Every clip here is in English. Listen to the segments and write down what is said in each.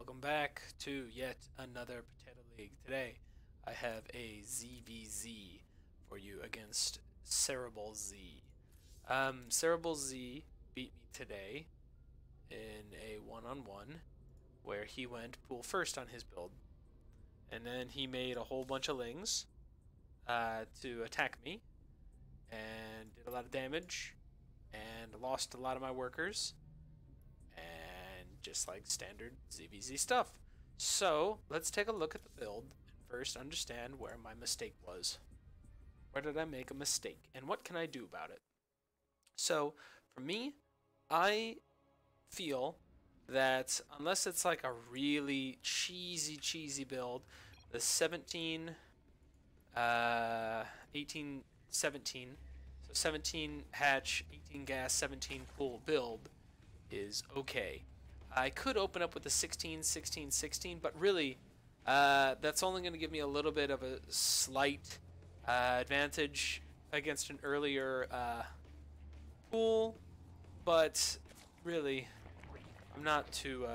welcome back to yet another Potato League. Today, I have a ZvZ for you against Cerebral Z. Cerebral Z beat me today in a one-on-one where he went pool first on his build. And then he made a whole bunch of lings to attack me and did a lot of damage and lost a lot of my workers. And just like standard ZvZ stuff. So let's take a look at the build and first understand where my mistake was. Where did I make a mistake and what can I do about it? So for me, I feel that unless it's like a really cheesy build, the 17, 18, 17, so 17 hatch, 18 gas, 17 pool build is okay. I could open up with the 16, 16, 16, but really that's only going to give me a little bit of a slight advantage against an earlier pool, but really I'm not too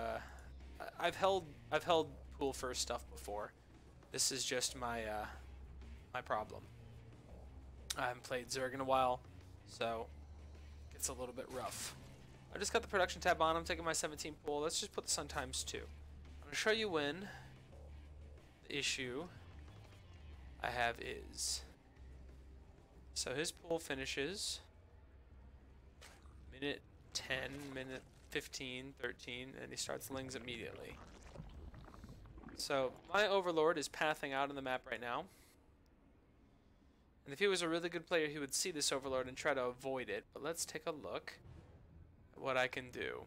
I've held pool first stuff before. This is just my my problem. I haven't played Zerg in a while, so it gets a little bit rough. I just got the production tab on. I'm taking my 17 pool. Let's just put this on ×2. I'm going to show you when the issue I have is. So his pool finishes minute 10, minute 15, 13, and he starts lings immediately. So my Overlord is pathing out on the map right now. And if he was a really good player, he would see this Overlord and try to avoid it. But let's take a look at what I can do.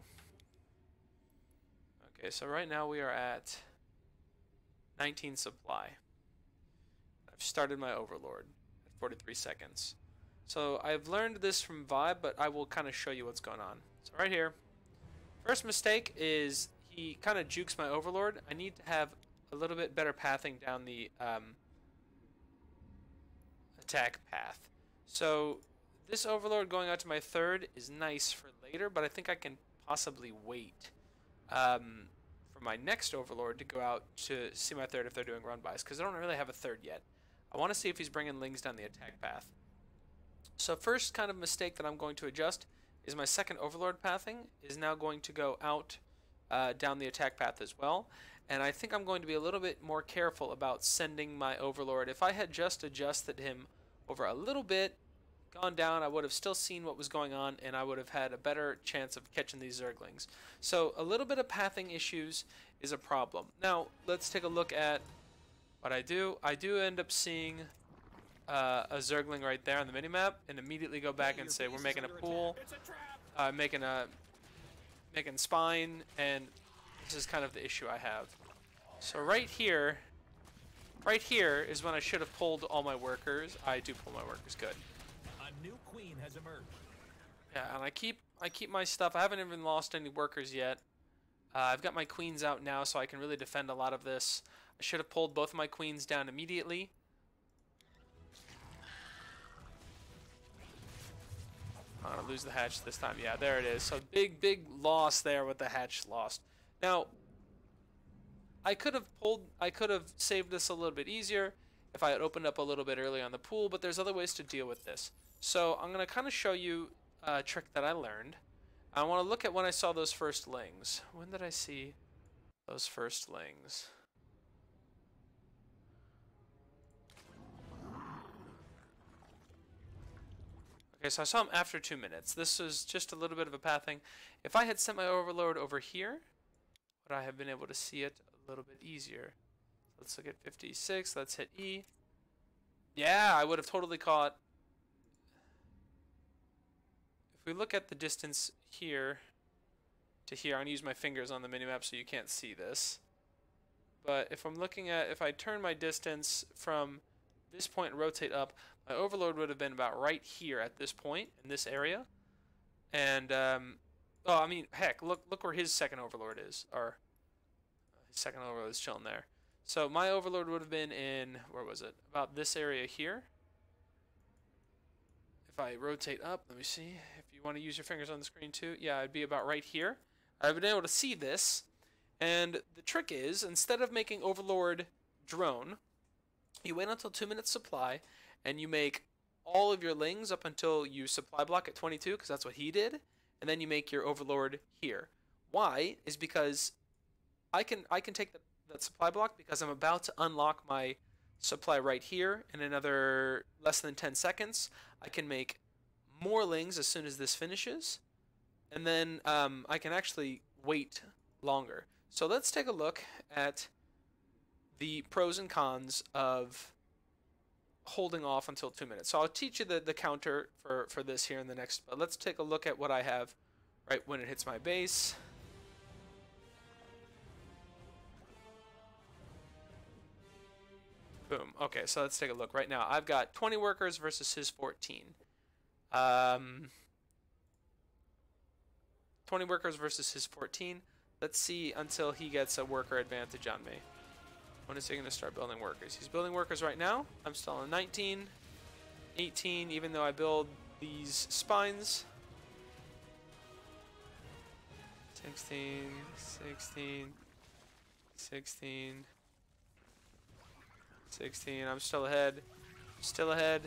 Okay, so right now we are at 19 supply. I've started my Overlord at 43 seconds. So I've learned this from Vibe, but I will kind of show you what's going on. So right here, first mistake is he kind of jukes my Overlord. I need to have a little bit better pathing down the attack path. So this Overlord going out to my third is nice for later, but I think I can possibly wait for my next Overlord to go out to see my third if they're doing run-bys, because I don't really have a third yet. I want to see if he's bringing lings down the attack path. So first kind of mistake that I'm going to adjust is my second Overlord pathing is now going to go out down the attack path as well. And I think I'm going to be a little bit more careful about sending my Overlord. If I had just adjusted him over a little bit, gone down, I would have still seen what was going on, and I would have had a better chance of catching these Zerglings. So a little bit of pathing issues is a problem. Now let's take a look at what I do. I do end up seeing a Zergling right there on the minimap, and immediately go back and say we're making a pool, making spine, and this is kind of the issue I have. So right here is when I should have pulled all my workers. I do pull my workers, good. A new queen has emerged. Yeah, and I keep my stuff. I haven't even lost any workers yet. I've got my queens out now, so I can really defend a lot of this. I should have pulled both of my queens down immediately. I'm gonna lose the hatch this time. Yeah, there it is. So big loss there with the hatch lost. Now, I could have saved this a little bit easier if I had opened up a little bit early on the pool, but there's other ways to deal with this. So I'm gonna kind of show you a trick that I learned. I want to look at when I saw those first lings. When did I see those first lings? Okay, so I saw him after 2 minutes. This was just a little bit of a pathing. If I had sent my Overlord over here, would I have been able to see it a little bit easier? Let's look at 56. Let's hit E. Yeah, I would have totally caught. If we look at the distance here to here, I'm going to use my fingers on the minimap so you can't see this. But if I'm looking at, if I turn my distance from this point and rotate up, my Overlord would have been about right here at this point in this area. And oh, I mean, heck, look where his second Overlord is, or his second Overlord is chilling there. So my Overlord would have been in, where was it? About this area here. If I rotate up, let me see. If you want to use your fingers on the screen too, yeah, I'd be about right here. I've been able to see this, And the trick is, instead of making Overlord drone, you wait until 2 minutes supply, and you make all of your lings up until you supply block at 22, because that's what he did, and then you make your Overlord here. Why? Is because I can take that supply block because I'm about to unlock my supply right here in another less than 10 seconds. I can make more lings as soon as this finishes, and then I can actually wait longer. So let's take a look at the pros and cons of holding off until 2 minutes. So I'll teach you the counter for this here in the next, but let's take a look at what I have right when it hits my base. Boom. Okay, so let's take a look right now. I've got 20 workers versus his 14. 20 workers versus his 14. Let's see until he gets a worker advantage on me. When is he going to start building workers? He's building workers right now. I'm still on 19, 18, even though I build these spines. 16, 16, 16, 16. I'm still ahead. Still ahead.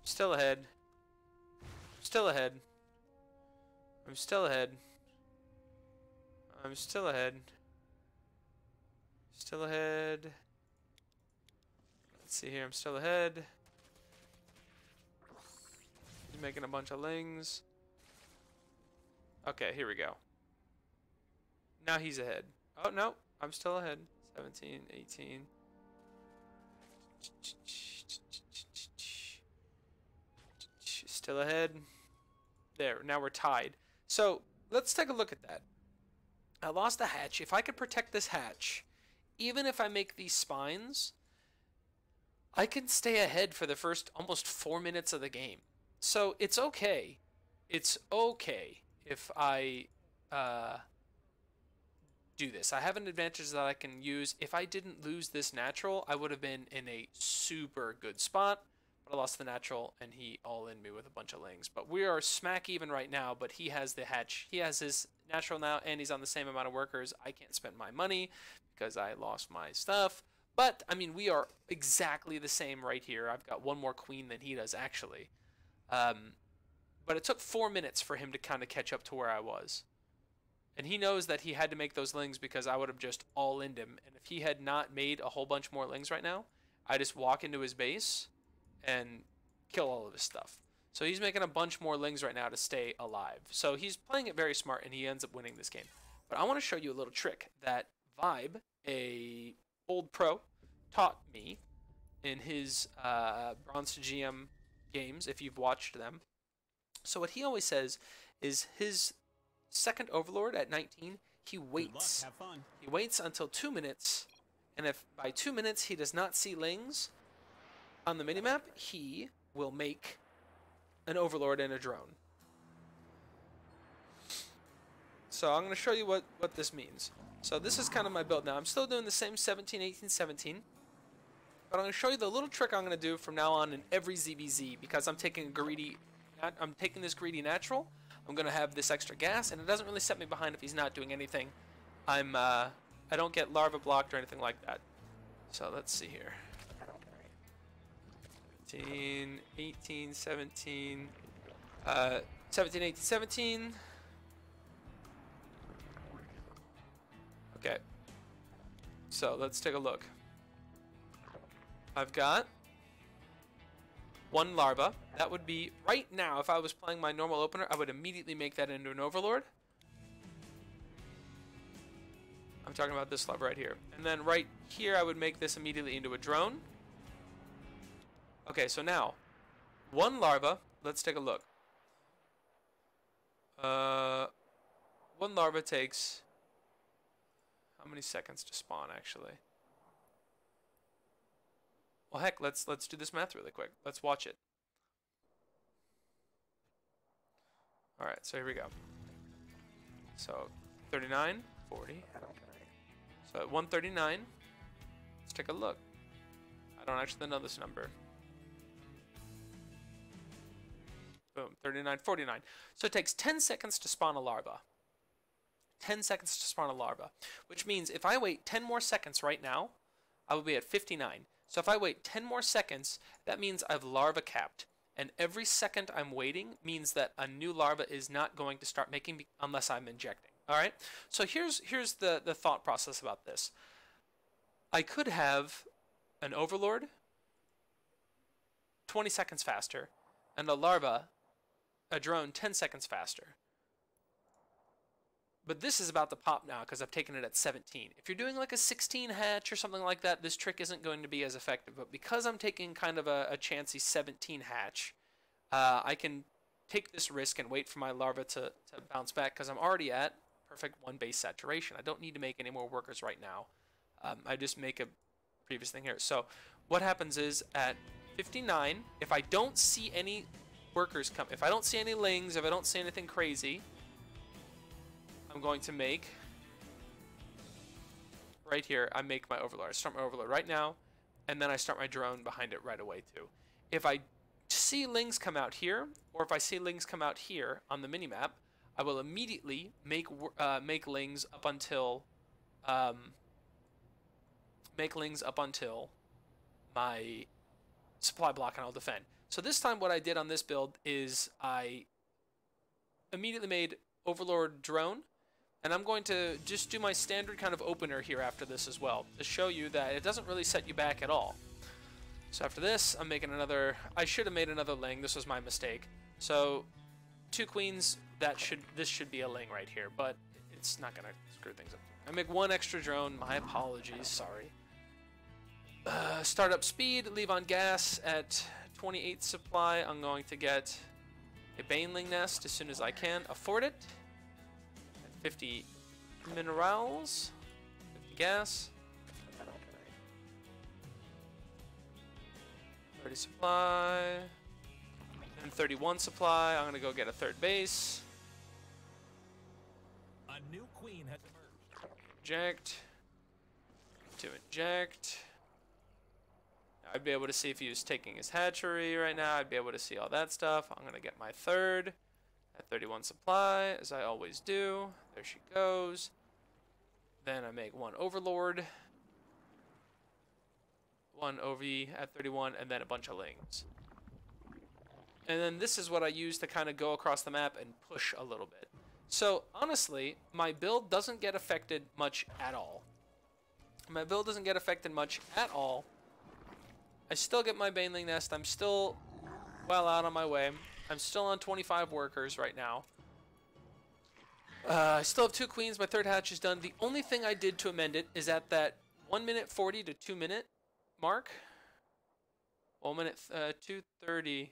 Still ahead. Still ahead. I'm still ahead. I'm still ahead. Still ahead. Let's see here. I'm still ahead. He's making a bunch of lings. Okay, here we go. Now he's ahead. Oh, no. I'm still ahead. 17, 18. Still ahead. There. Now we're tied. So, let's take a look at that. I lost a hatch. If I could protect this hatch, even if I make these spines, I can stay ahead for the first almost 4 minutes of the game. So it's okay. It's okay if I do this. I have an advantage that I can use. If I didn't lose this natural, I would have been in a super good spot. But I lost the natural, and he all-in me with a bunch of lings. But we are smack even right now, but he has the hatch. He has his natural now, and he's on the same amount of workers. I can't spend my money because I lost my stuff. But, I mean, we are exactly the same right here. I've got one more queen than he does, actually. But it took 4 minutes for him to kind of catch up to where I was. And he knows that he had to make those lings because I would have just all-in'd him. And if he had not made a whole bunch more lings right now, I just walk into his base and kill all of his stuff. So he's making a bunch more lings right now to stay alive. So he's playing it very smart, and he ends up winning this game. But I want to show you a little trick that Vibe, a old pro, taught me in his Bronze GM games, if you've watched them. So what he always says is his second Overlord at 19, he waits. Have fun. He waits until 2 minutes, and if by 2 minutes he does not see lings on the minimap, he will make an Overlord and a drone. So I'm going to show you what this means. So this is kind of my build now. I'm still doing the same 17, 18, 17. But I'm going to show you the little trick I'm going to do from now on in every ZvZ, because I'm taking this greedy natural. I'm going to have this extra gas, and it doesn't really set me behind if he's not doing anything. I don't get larva blocked or anything like that. So let's see here. 18, 18, 17, 17, 18, 17. Okay. So let's take a look. I've got one larva. That would be, right now, if I was playing my normal opener, I would immediately make that into an Overlord. I'm talking about this larva right here. And then right here, I would make this immediately into a drone. Okay, so now, one larva, let's take a look. One larva takes, how many seconds to spawn, actually? Well, heck, let's do this math really quick. Let's watch it. All right, so here we go. So 39, 40. So at 139, let's take a look. I don't actually know this number. Boom, 39, 49. So it takes 10 seconds to spawn a larva. 10 seconds to spawn a larva, which means if I wait 10 more seconds right now, I will be at 59. So if I wait 10 more seconds, that means I've larva capped. And every second I'm waiting means that a new larva is not going to start making unless I'm injecting. All right? So here's the thought process about this. I could have an overlord 20 seconds faster and a larva, a drone, 10 seconds faster. But this is about to pop now because I've taken it at 17. If you're doing like a 16 hatch or something like that, this trick isn't going to be as effective. But because I'm taking kind of a chancy 17 hatch, I can take this risk and wait for my larva to bounce back because I'm already at perfect 1 base saturation. I don't need to make any more workers right now. I just make a previous thing here. So what happens is at 59, if I don't see any workers come, if I don't see any lings, if I don't see anything crazy, I'm going to make, right here, I make my overlord. I start my overlord right now, and then I start my drone behind it right away too. If I see lings come out here, or if I see lings come out here on the minimap, I will immediately make lings up until my supply block, and I'll defend. So this time what I did on this build is I immediately made overlord drone, and I'm going to just do my standard kind of opener here after this as well to show you that it doesn't really set you back at all. So after this, I'm making another, I should have made another ling, this was my mistake. So 2 queens, this should be a ling right here, but it's not gonna screw things up. I make 1 extra drone, my apologies, sorry. Startup speed, leave on gas at 28 supply. I'm going to get a baneling nest as soon as I can afford it. 50 minerals, 50 gas, 30 supply, and 31 supply. I'm gonna go get a 3rd base. A new queen has emerged. Inject. To inject. I'd be able to see if he was taking his hatchery right now. I'd be able to see all that stuff. I'm gonna get my 3rd. At 31 supply, as I always do. There she goes. Then I make 1 overlord, 1 OV at 31, and then a bunch of lings. And then this is what I use to kind of go across the map and push a little bit. So honestly, my build doesn't get affected much at all. My build doesn't get affected much at all. I still get my baneling nest. I'm still well out on my way. I'm still on 25 workers right now. I still have 2 queens. My 3rd hatch is done. The only thing I did to amend it is at that 1 minute 40 to 2 minute mark. 1 minute 2:30.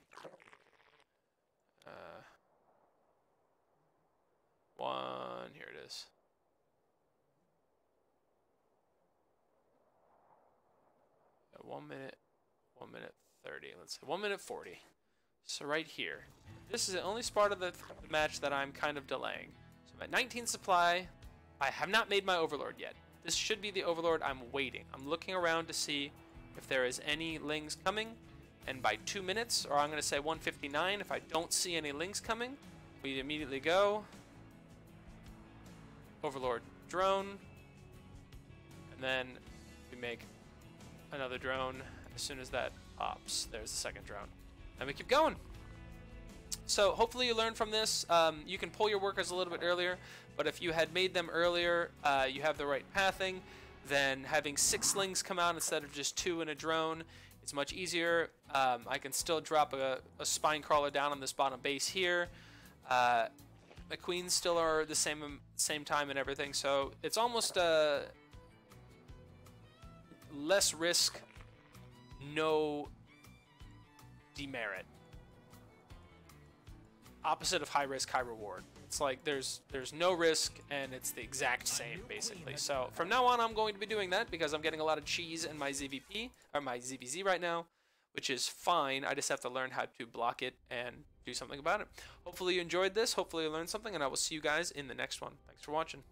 1. Here it is. Yeah, 1 minute 30. Let's say 1 minute 40. So right here, this is the only part of the match that I'm kind of delaying. So I'm at 19 supply. I have not made my overlord yet. This should be the overlord. I'm waiting. I'm looking around to see if there is any lings coming. And by 2 minutes, or I'm going to say 1:59, if I don't see any lings coming, we immediately go. Overlord drone. And then we make another drone as soon as that pops. There's the 2nd drone. And we keep going. So hopefully you learned from this. You can pull your workers a little bit earlier, but if you had made them earlier, you have the right pathing, then having 6 slings come out instead of just 2 in a drone, it's much easier. I can still drop a spine crawler down on this bottom base here. The queens still are the same time and everything, so it's almost less risk, no demerit. Opposite of high risk, high reward. It's like there's no risk and it's the exact same basically. So from now on I'm going to be doing that because I'm getting a lot of cheese in my ZVP or my ZvZ right now, which is fine. I just have to learn how to block it and do something about it. Hopefully you enjoyed this. Hopefully you learned something, and I will see you guys in the next one. Thanks for watching.